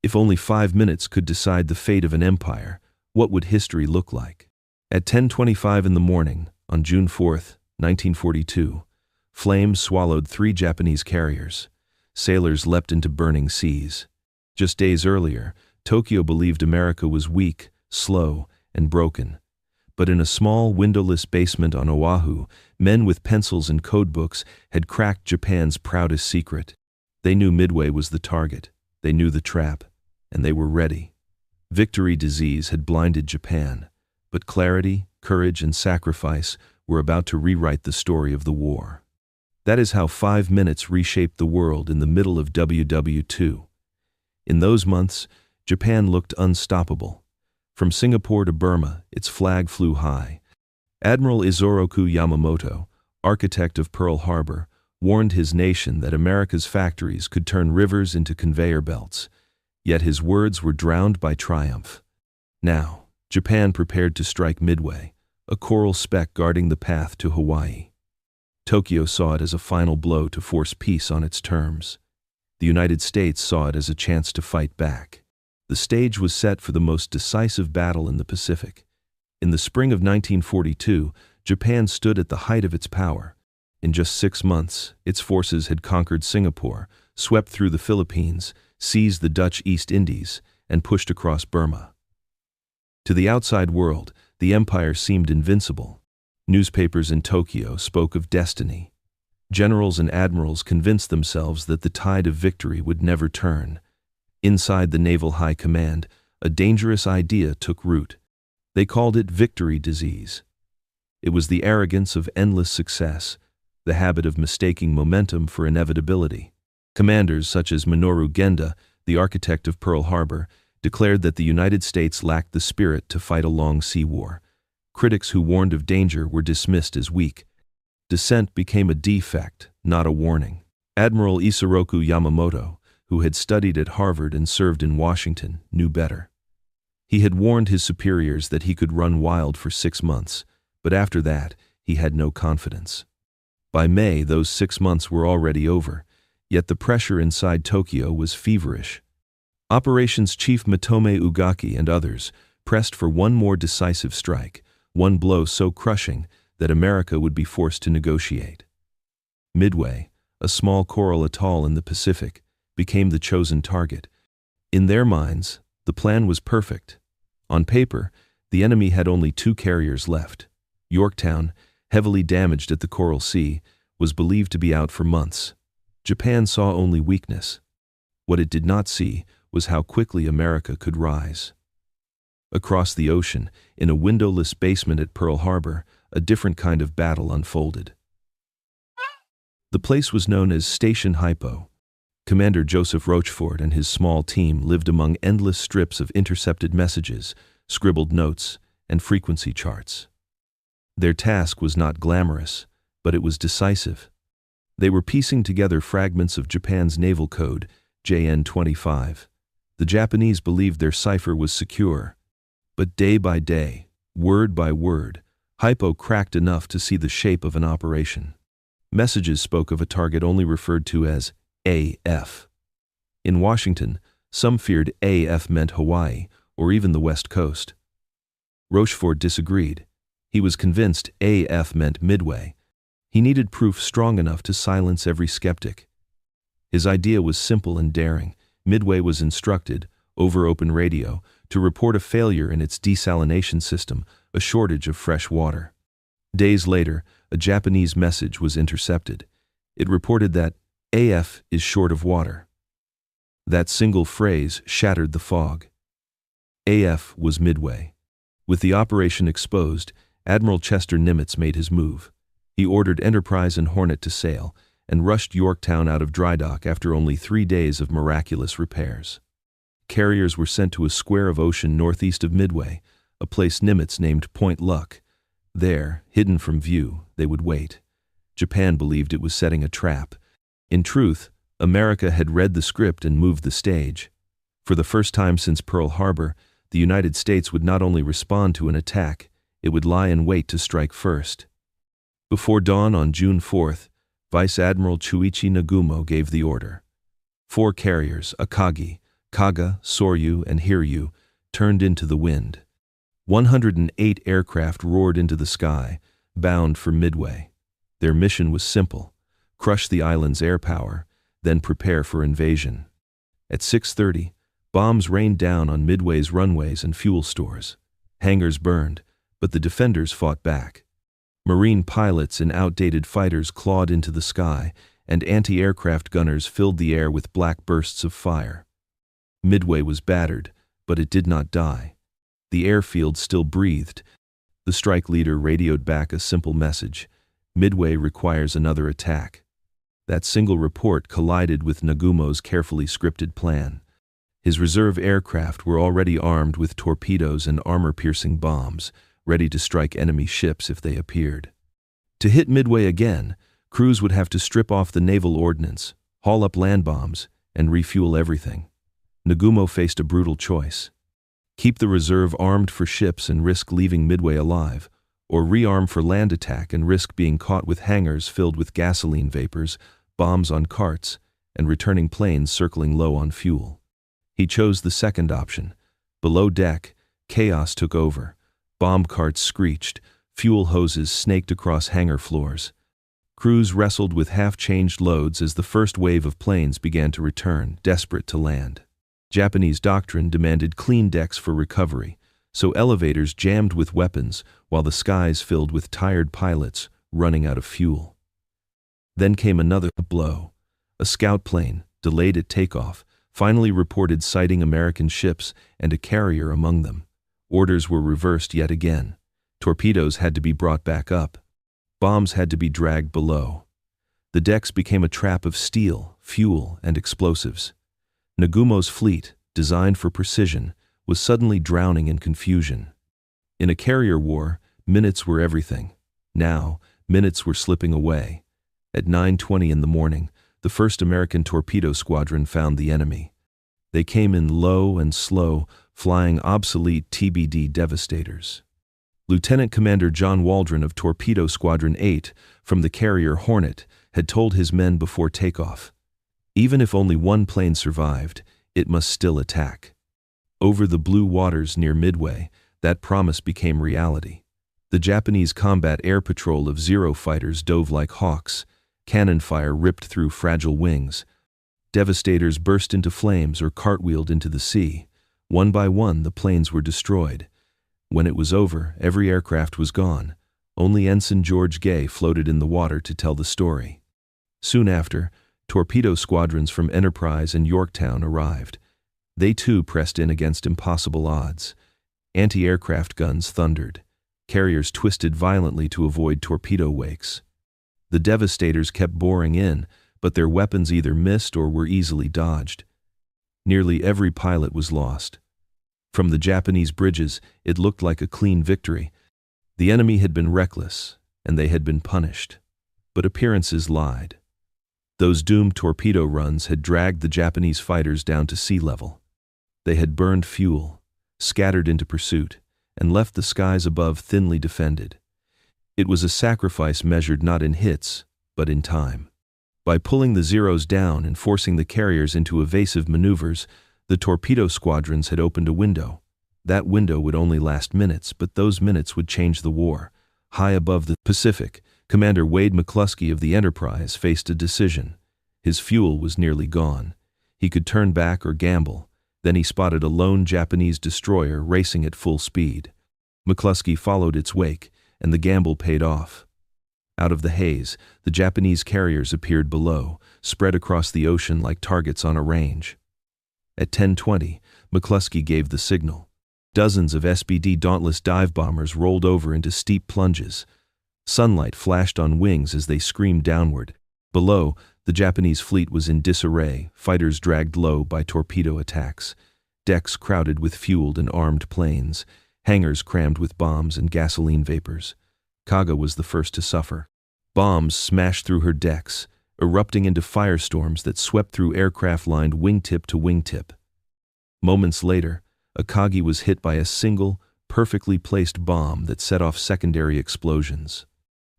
If only 5 minutes could decide the fate of an empire, what would history look like? At 10:25 in the morning, on June 4, 1942, flames swallowed 3 Japanese carriers. Sailors leapt into burning seas. Just days earlier, Tokyo believed America was weak, slow, and broken. But in a small, windowless basement on Oahu, men with pencils and codebooks had cracked Japan's proudest secret. They knew Midway was the target. They knew the trap. And they were ready. Victory disease had blinded Japan, but clarity, courage, and sacrifice were about to rewrite the story of the war. That is how 5 minutes reshaped the world in the middle of WW2. In those months, Japan looked unstoppable. From Singapore to Burma, its flag flew high. Admiral Isoroku Yamamoto, architect of Pearl Harbor, warned his nation that America's factories could turn rivers into conveyor belts. Yet his words were drowned by triumph. Now, Japan prepared to strike Midway, a coral speck guarding the path to Hawaii. Tokyo saw it as a final blow to force peace on its terms. The United States saw it as a chance to fight back. The stage was set for the most decisive battle in the Pacific. In the spring of 1942, Japan stood at the height of its power. In just 6 months, its forces had conquered Singapore, swept through the Philippines, seized the Dutch East Indies, and pushed across Burma. To the outside world, the empire seemed invincible. Newspapers in Tokyo spoke of destiny. Generals and admirals convinced themselves that the tide of victory would never turn. Inside the Naval High Command, a dangerous idea took root. They called it victory disease. It was the arrogance of endless success, the habit of mistaking momentum for inevitability. Commanders such as Minoru Genda, the architect of Pearl Harbor, declared that the United States lacked the spirit to fight a long sea war. Critics who warned of danger were dismissed as weak. Dissent became a defect, not a warning. Admiral Isoroku Yamamoto, who had studied at Harvard and served in Washington, knew better. He had warned his superiors that he could run wild for 6 months, but after that, he had no confidence. By May, those 6 months were already over, yet the pressure inside Tokyo was feverish. Operations Chief Matome Ugaki and others pressed for one more decisive strike, one blow so crushing that America would be forced to negotiate. Midway, a small coral atoll in the Pacific, became the chosen target. In their minds, the plan was perfect. On paper, the enemy had only 2 carriers left. Yorktown, heavily damaged at the Coral Sea, was believed to be out for months. Japan saw only weakness. What it did not see was how quickly America could rise. Across the ocean, in a windowless basement at Pearl Harbor, a different kind of battle unfolded. The place was known as Station Hypo. Commander Joseph Rochefort and his small team lived among endless strips of intercepted messages, scribbled notes, and frequency charts. Their task was not glamorous, but it was decisive. They were piecing together fragments of Japan's naval code, JN-25. The Japanese believed their cipher was secure. But day by day, word by word, Hypo cracked enough to see the shape of an operation. Messages spoke of a target only referred to as AF. In Washington, some feared AF meant Hawaii, or even the West Coast. Rochefort disagreed. He was convinced AF meant Midway. He needed proof strong enough to silence every skeptic. His idea was simple and daring. Midway was instructed, over open radio, to report a failure in its desalination system, a shortage of fresh water. Days later, a Japanese message was intercepted. It reported that AF is short of water. That single phrase shattered the fog. AF was Midway. With the operation exposed, Admiral Chester Nimitz made his move. He ordered Enterprise and Hornet to sail, and rushed Yorktown out of dry dock after only 3 days of miraculous repairs. Carriers were sent to a square of ocean northeast of Midway, a place Nimitz named Point Luck. There, hidden from view, they would wait. Japan believed it was setting a trap. In truth, America had read the script and moved the stage. For the first time since Pearl Harbor, the United States would not only respond to an attack, it would lie in wait to strike first. Before dawn on June 4th, Vice Admiral Chuichi Nagumo gave the order. 4 carriers, Akagi, Kaga, Soryu, and Hiryu turned into the wind. 108 aircraft roared into the sky, bound for Midway. Their mission was simple: crush the island's air power, then prepare for invasion. At 6:30, bombs rained down on Midway's runways and fuel stores. Hangars burned, but the defenders fought back. Marine pilots in outdated fighters clawed into the sky, and anti-aircraft gunners filled the air with black bursts of fire. Midway was battered, but it did not die. The airfield still breathed. The strike leader radioed back a simple message: Midway requires another attack. That single report collided with Nagumo's carefully scripted plan. His reserve aircraft were already armed with torpedoes and armor-piercing bombs, ready to strike enemy ships if they appeared. To hit Midway again, crews would have to strip off the naval ordnance, haul up land bombs, and refuel everything. Nagumo faced a brutal choice: keep the reserve armed for ships and risk leaving Midway alive, or rearm for land attack and risk being caught with hangars filled with gasoline vapors, bombs on carts, and returning planes circling low on fuel. He chose the second option. Below deck, chaos took over. Bomb carts screeched, fuel hoses snaked across hangar floors. Crews wrestled with half-changed loads as the first wave of planes began to return, desperate to land. Japanese doctrine demanded clean decks for recovery, so elevators jammed with weapons while the skies filled with tired pilots running out of fuel. Then came another blow. A scout plane, delayed at takeoff, finally reported sighting American ships and a carrier among them. Orders were reversed yet again. Torpedoes had to be brought back up. Bombs had to be dragged below. The decks became a trap of steel, fuel, and explosives. Nagumo's fleet, designed for precision, was suddenly drowning in confusion. In a carrier war, minutes were everything. Now, minutes were slipping away. At 9:20 in the morning, the first American torpedo squadron found the enemy. They came in low and slow, flying obsolete TBD devastators. Lieutenant Commander John Waldron of Torpedo Squadron 8 from the carrier Hornet had told his men before takeoff, even if only one plane survived, it must still attack. Over the blue waters near Midway, that promise became reality. The Japanese combat air patrol of Zero fighters dove like hawks. Cannon fire ripped through fragile wings. Devastators burst into flames or cartwheeled into the sea. One by one, the planes were destroyed. When it was over, every aircraft was gone. Only Ensign George Gay floated in the water to tell the story. Soon after, torpedo squadrons from Enterprise and Yorktown arrived. They too pressed in against impossible odds. Anti-aircraft guns thundered. Carriers twisted violently to avoid torpedo wakes. The devastators kept boring in, but their weapons either missed or were easily dodged. Nearly every pilot was lost. From the Japanese bridges, it looked like a clean victory. The enemy had been reckless, and they had been punished. But appearances lied. Those doomed torpedo runs had dragged the Japanese fighters down to sea level. They had burned fuel, scattered into pursuit, and left the skies above thinly defended. It was a sacrifice measured not in hits, but in time. By pulling the Zeros down and forcing the carriers into evasive maneuvers, the torpedo squadrons had opened a window. That window would only last minutes, but those minutes would change the war. High above the Pacific, Commander Wade McCluskey of the Enterprise faced a decision. His fuel was nearly gone. He could turn back or gamble. Then he spotted a lone Japanese destroyer racing at full speed. McCluskey followed its wake, and the gamble paid off. Out of the haze, the Japanese carriers appeared below, spread across the ocean like targets on a range. At 10:20, McCluskey gave the signal. Dozens of SBD Dauntless dive bombers rolled over into steep plunges. Sunlight flashed on wings as they screamed downward. Below, the Japanese fleet was in disarray, fighters dragged low by torpedo attacks. Decks crowded with fueled and armed planes. Hangars crammed with bombs and gasoline vapors. Kaga was the first to suffer. Bombs smashed through her decks, erupting into firestorms that swept through aircraft lined wingtip to wingtip. Moments later, Akagi was hit by a single, perfectly placed bomb that set off secondary explosions.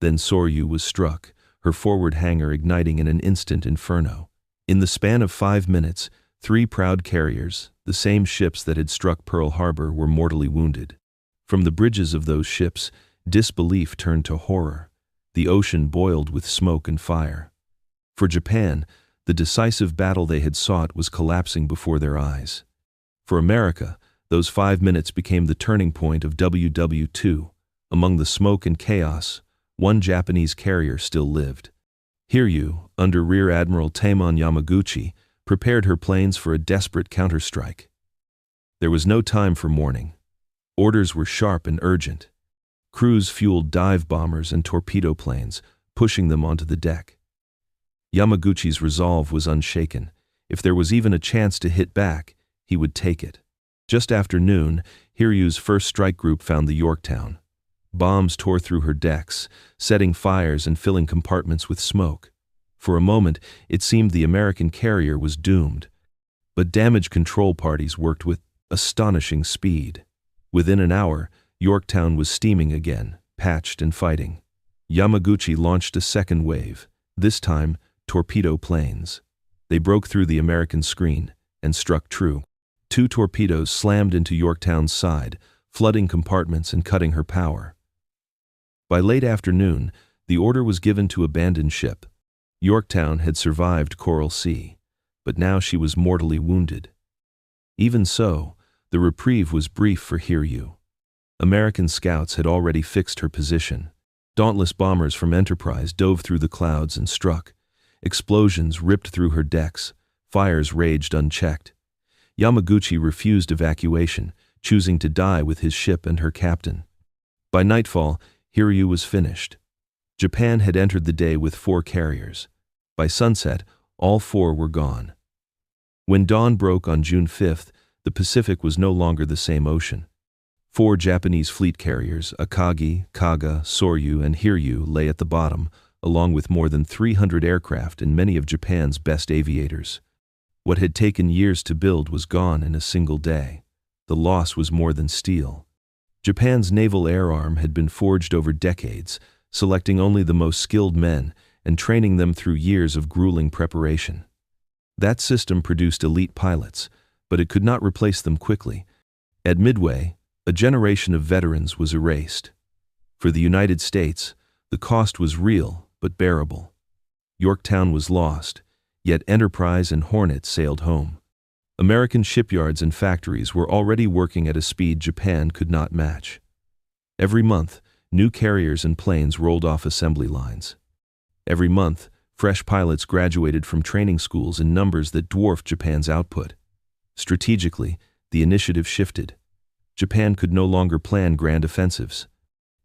Then Soryu was struck, her forward hangar igniting in an instant inferno. In the span of 5 minutes, 3 proud carriers, the same ships that had struck Pearl Harbor, were mortally wounded. From the bridges of those ships, disbelief turned to horror. The ocean boiled with smoke and fire. For Japan, the decisive battle they had sought was collapsing before their eyes. For America, those 5 minutes became the turning point of WW2. Among the smoke and chaos, one Japanese carrier still lived. Hiryu, under Rear Admiral Taemon Yamguchi, prepared her planes for a desperate counterstrike. There was no time for mourning. Orders were sharp and urgent. Crews fueled dive bombers and torpedo planes, pushing them onto the deck. Yamaguchi's resolve was unshaken. If there was even a chance to hit back, he would take it. Just after noon, Hiryu's first strike group found the Yorktown. Bombs tore through her decks, setting fires and filling compartments with smoke. For a moment, it seemed the American carrier was doomed. But damage control parties worked with astonishing speed. Within an hour, Yorktown was steaming again, patched and fighting. Yamaguchi launched a second wave, this time torpedo planes. They broke through the American screen and struck true. 2 torpedoes slammed into Yorktown's side, flooding compartments and cutting her power. By late afternoon, the order was given to abandon ship. Yorktown had survived Coral Sea, but now she was mortally wounded. Even so, the reprieve was brief for Hiryu. American scouts had already fixed her position. Dauntless bombers from Enterprise dove through the clouds and struck. Explosions ripped through her decks. Fires raged unchecked. Yamaguchi refused evacuation, choosing to die with his ship and her captain. By nightfall, Hiryu was finished. Japan had entered the day with 4 carriers. By sunset, all 4 were gone. When dawn broke on June 5th, the Pacific was no longer the same ocean. 4 Japanese fleet carriers, Akagi, Kaga, Soryu, and Hiryu, lay at the bottom, along with more than 300 aircraft and many of Japan's best aviators. What had taken years to build was gone in a single day. The loss was more than steel. Japan's naval air arm had been forged over decades, selecting only the most skilled men and training them through years of grueling preparation. That system produced elite pilots, but it could not replace them quickly. At Midway, a generation of veterans was erased. For the United States, the cost was real but bearable. Yorktown was lost, yet Enterprise and Hornet sailed home. American shipyards and factories were already working at a speed Japan could not match. Every month, new carriers and planes rolled off assembly lines. Every month, fresh pilots graduated from training schools in numbers that dwarfed Japan's output. Strategically, the initiative shifted. Japan could no longer plan grand offensives.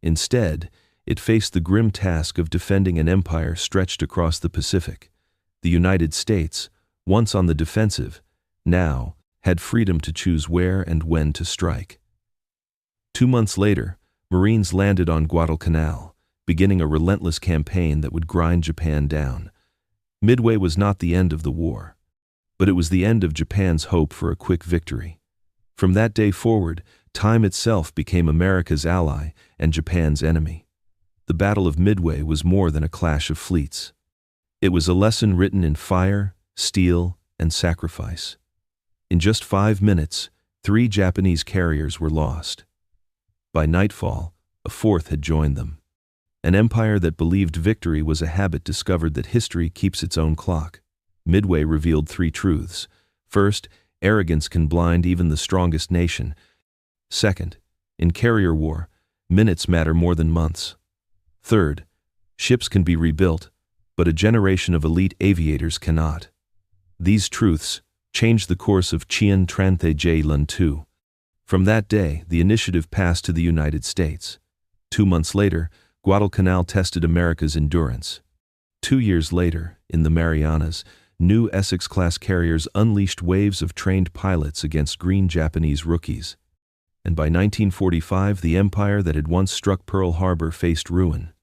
Instead, it faced the grim task of defending an empire stretched across the Pacific. The United States, once on the defensive, now had freedom to choose where and when to strike. 2 months later, Marines landed on Guadalcanal, beginning a relentless campaign that would grind Japan down. Midway was not the end of the war, but it was the end of Japan's hope for a quick victory. From that day forward, time itself became America's ally and Japan's enemy. The Battle of Midway was more than a clash of fleets. It was a lesson written in fire, steel, and sacrifice. In just 5 minutes, 3 Japanese carriers were lost. By nightfall, a 4th had joined them. An empire that believed victory was a habit discovered that history keeps its own clock. Midway revealed 3 truths. First, arrogance can blind even the strongest nation. Second, in carrier war, minutes matter more than months. Third, ships can be rebuilt, but a generation of elite aviators cannot. These truths changed the course of Chien Tranthe Lun 2. From that day, the initiative passed to the United States. 2 months later, Guadalcanal tested America's endurance. 2 years later, in the Marianas, new Essex-class carriers unleashed waves of trained pilots against green Japanese rookies. And by 1945, the empire that had once struck Pearl Harbor faced ruin.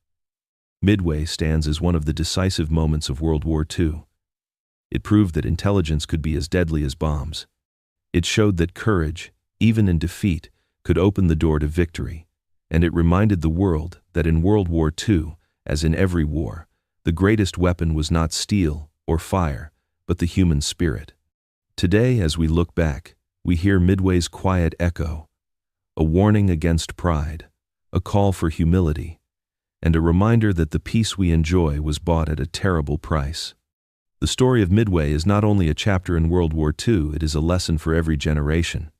Midway stands as one of the decisive moments of World War II. It proved that intelligence could be as deadly as bombs. It showed that courage, even in defeat, could open the door to victory. And it reminded the world that in World War II, as in every war, the greatest weapon was not steel or fire, but the human spirit. Today, as we look back, we hear Midway's quiet echo, a warning against pride, a call for humility, and a reminder that the peace we enjoy was bought at a terrible price. The story of Midway is not only a chapter in World War II, it is a lesson for every generation.